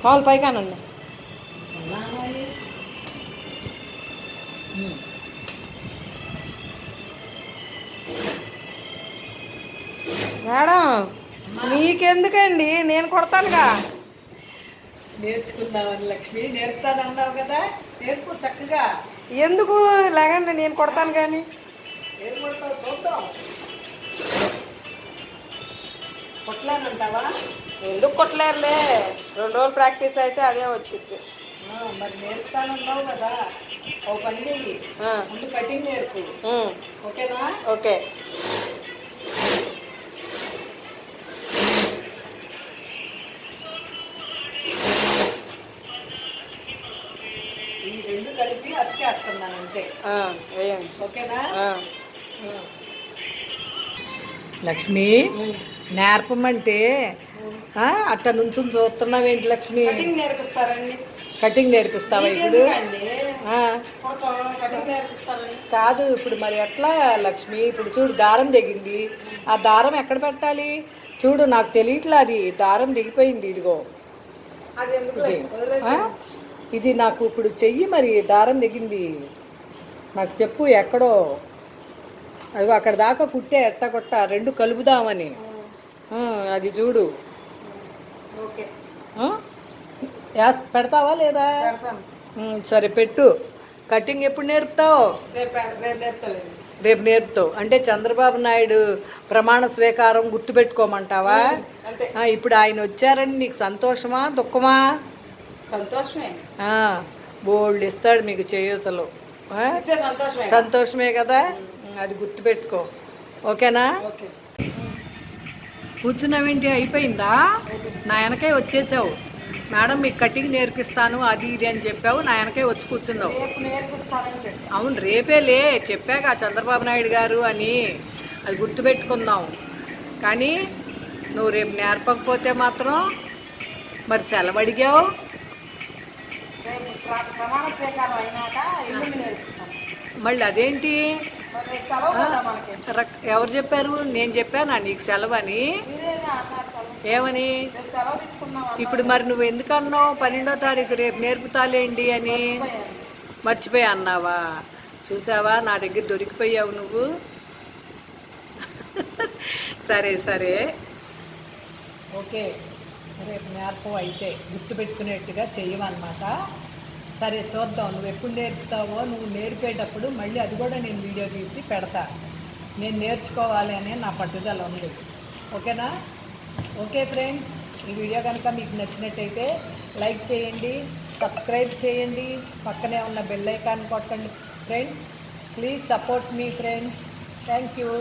మామూలు పైకానండి. మేడం మీకెందుకండి, నేను కొడతానుగా. నేర్చుకుందామని లక్ష్మి, నేర్పుతానన్నావు కదా, నేర్పు చక్కగా. ఎందుకు లేకండి, నేను కొడతాను కానీ. ఏం కొడతావు చూద్దాం. కొట్టలేనంటావా? ఎందుకు కొట్టలేరులే, 2 రోజులు ప్రాక్టీస్ అయితే అదే వచ్చింది. మరి నేర్పుతానన్నావు కదా, ఓ పని చెయ్యి, ముందు కటింగ్ నేర్పు. ఓకేనా? ఓకే. ఈ 2 కలిపి అతికేస్తున్నాను అంతే. వేయండి. ఓకేనా? లక్ష్మి, నేర్పమంటే అట్ట నుంచి చూస్తున్నావేంటి లక్ష్మి? కటింగ్ నేర్పిస్తారండి. కటింగ్ నేర్పిస్తావా ఇప్పుడు? కాదు, ఇప్పుడు మరి ఎట్లా లక్ష్మి? ఇప్పుడు చూడు, దారం దిగింది. ఆ దారం ఎక్కడ పెట్టాలి చూడు, నాకు తెలియట్లా. అది దారం దిగిపోయింది. ఇదిగో ఇది నాకు ఇప్పుడు చెయ్యి, మరి దారం దిగింది. నాకు చెప్పు ఎక్కడో. అదిగో అక్కడ దాకా కుట్టే, ఎట్టగొట్ట 2 కలుపుదామని. అది చూడు. పెడతావా లేదా? సరే పెట్టు. కటింగ్ ఎప్పుడు నేర్పుతావు? రేపు నేర్పుతావు అంటే చంద్రబాబు నాయుడు ప్రమాణ స్వీకారం గుర్తుపెట్టుకోమంటావా? ఇప్పుడు ఆయన వచ్చారని నీకు సంతోషమా దుఃఖమా? సంతోషమే. బోల్డ్ ఇస్తాడు మీకు చేయూతలు. సంతోషమే కదా, అది గుర్తుపెట్టుకో. ఓకేనా? కూర్చున్నావేంటి, అయిపోయిందా? నా వెనకే వచ్చేసావు. మేడం మీకు కటింగ్ నేర్పిస్తాను అది ఇది అని చెప్పావు, నా వెనకే వచ్చి కూర్చున్నావు. అవును, రేపేలే చెప్పాక చంద్రబాబు నాయుడు గారు అని, అది గుర్తుపెట్టుకుందాం. కానీ నువ్వు రేపు నేర్పకపోతే మాత్రం మరి సెలవు అడిగావు. మళ్ళీ అదేంటి? ఎవరు చెప్పారు? నేను చెప్పానా నీకు సెలవు అని? ఏమని? ఇప్పుడు మరి నువ్వు ఎందుకు అన్నావు 12వ తారీఖు రేపు నేర్పుతాలేండి అని? మర్చిపోయి అన్నావా? చూసావా, నా దగ్గర దొరికిపోయావు నువ్వు. సరే సరే, ఓకే. రేపు నేర్పవు అయితే గుర్తుపెట్టుకునేట్టుగా చెయ్యమన్నమాట. సరే చూద్దాం, నువ్వు ఎప్పుడు నేర్పుతావో. నువ్వు నేర్పేటప్పుడు మళ్ళీ అది కూడా నేను వీడియో తీసి పెడతా. నేను నేర్చుకోవాలి అనే నా పట్టుదల ఉంది. ఓకేనా? ఓకే ఫ్రెండ్స్, ఈ వీడియో కనుక మీకు నచ్చినట్టయితే లైక్ చేయండి, సబ్స్క్రైబ్ చేయండి, పక్కనే ఉన్న బెల్ ఐకాన్ కొట్టండి friends. Please support me friends. Thank you.